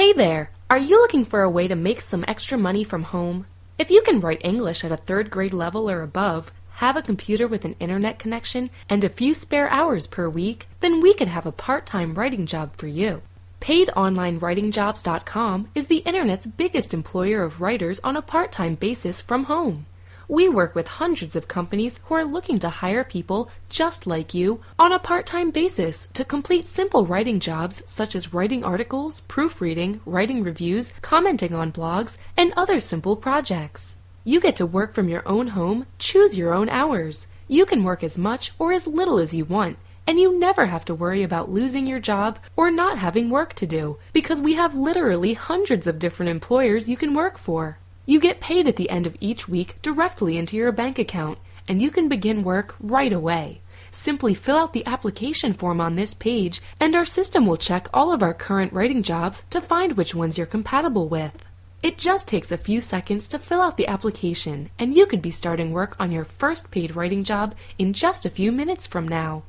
Hey there! Are you looking for a way to make some extra money from home? If you can write English at a third grade level or above, have a computer with an internet connection, and a few spare hours per week, then we could have a part-time writing job for you. PaidOnlineWritingJobs.com is the internet's biggest employer of writers on a part-time basis from home. We work with hundreds of companies who are looking to hire people just like you on a part-time basis to complete simple writing jobs such as writing articles, proofreading, writing reviews, commenting on blogs, and other simple projects. You get to work from your own home, choose your own hours. You can work as much or as little as you want, and you never have to worry about losing your job or not having work to do, because we have literally hundreds of different employers you can work for. You get paid at the end of each week directly into your bank account, and you can begin work right away. Simply fill out the application form on this page, and our system will check all of our current writing jobs to find which ones you're compatible with. It just takes a few seconds to fill out the application, and you could be starting work on your first paid writing job in just a few minutes from now.